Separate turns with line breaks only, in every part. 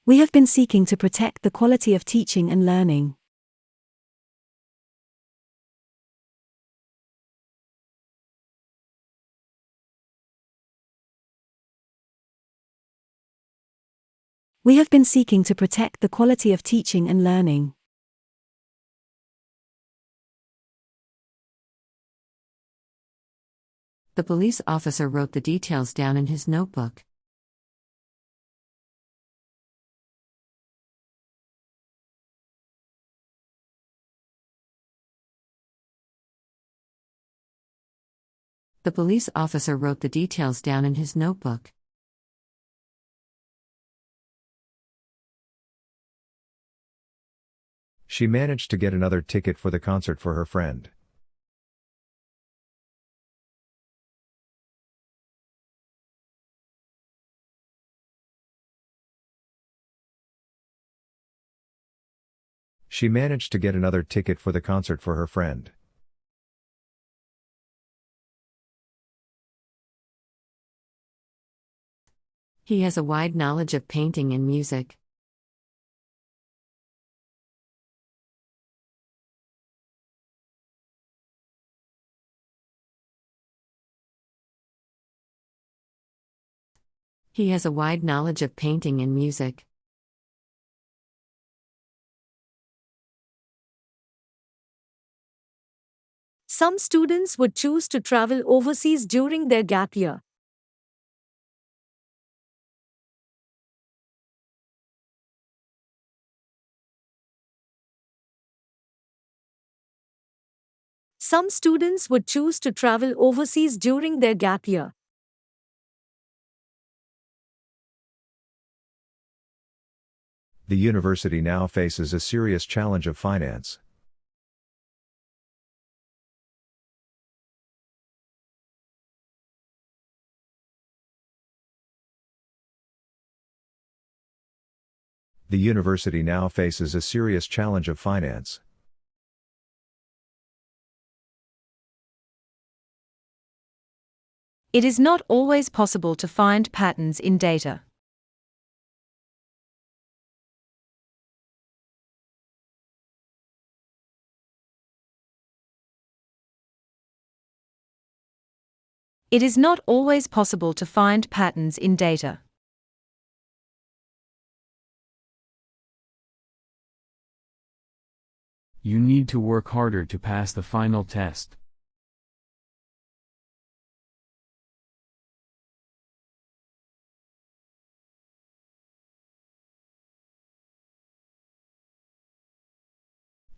We have been seeking to protect the quality of teaching and learning. We have been seeking to protect the quality of teaching and learning.
The police officer wrote the details down in his notebook. The police officer wrote the details down in his notebook.
She managed to get another ticket for the concert for her friend. She managed to get another ticket for the concert for her friend.
He has a wide knowledge of painting and music. He has a wide knowledge of painting and music.
Some students would choose to travel overseas during their gap year. Some students would choose to travel overseas during their gap year.
The university now faces a serious challenge of finance. The university now faces a serious challenge of finance.
It is not always possible to find patterns in data. It is not always possible to find patterns in data.
You need to work harder to pass the final test.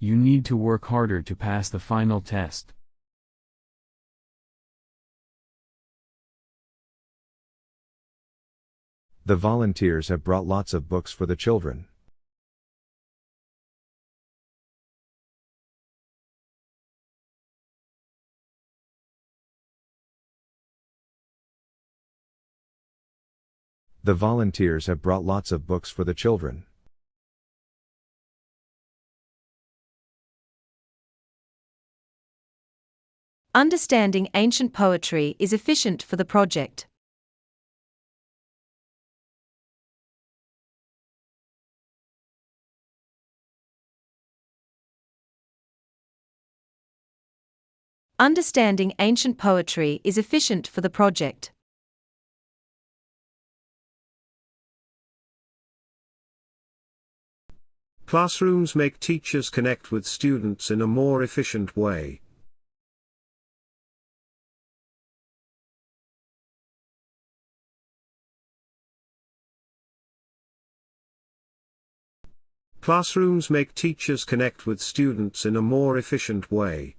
You need to work harder to pass the final test.
The volunteers have brought lots of books for the children. The volunteers have brought lots of books for the children.
Understanding ancient poetry is efficient for the project. Understanding ancient poetry is efficient for the project.
Classrooms make teachers connect with students in a more efficient way. Classrooms make teachers connect with students in a more efficient way.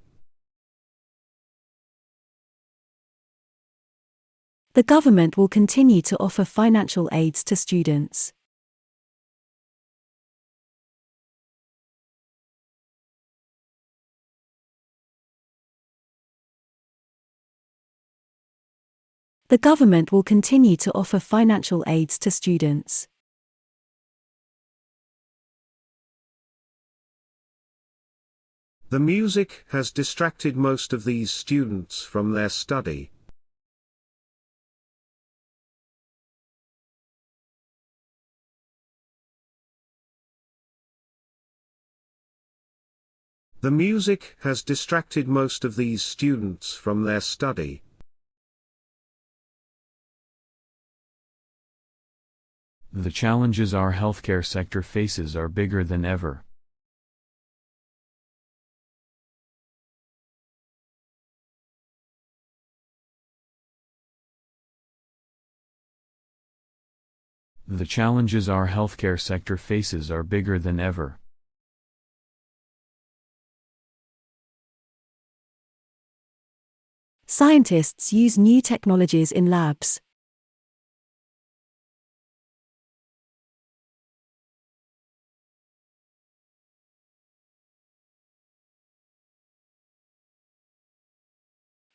The government will continue to offer financial aids to students. The government will continue to offer financial aids to students.
The music has distracted most of these students from their study. The music has distracted most of these students from their study.
The challenges our healthcare sector faces are bigger than ever. The challenges our healthcare sector faces are bigger than ever.
Scientists use new technologies in labs.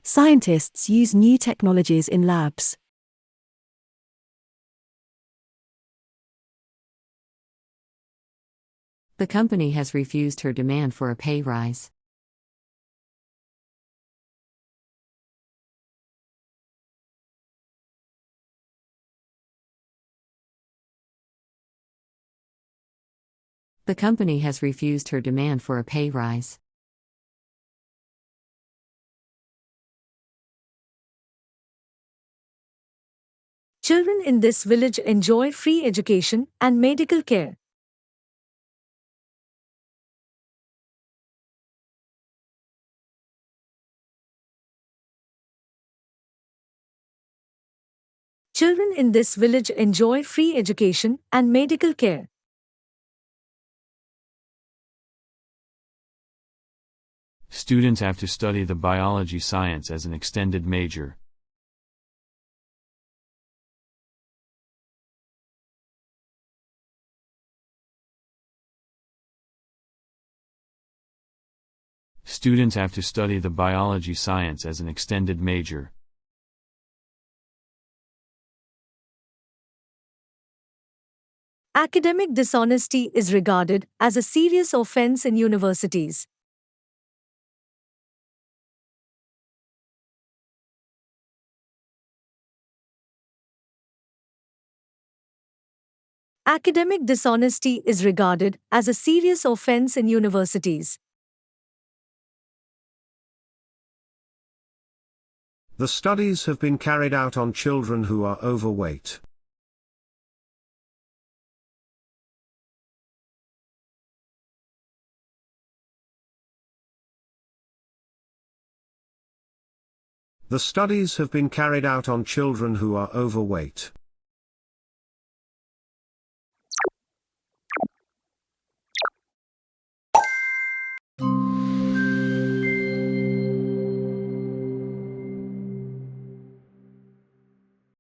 Scientists use new technologies in labs.
The company has refused her demand for a pay rise. The company has refused her demand for a pay rise.
Children in this village enjoy free education and medical care. Children in this village enjoy free education and medical care.
Students have to study the biology science as an extended major. Students have to study the biology science as an extended major.
Academic dishonesty is regarded as a serious offense in universities. Academic dishonesty is regarded as a serious offense in universities.
The studies have been carried out on children who are overweight. The studies have been carried out on children who are overweight.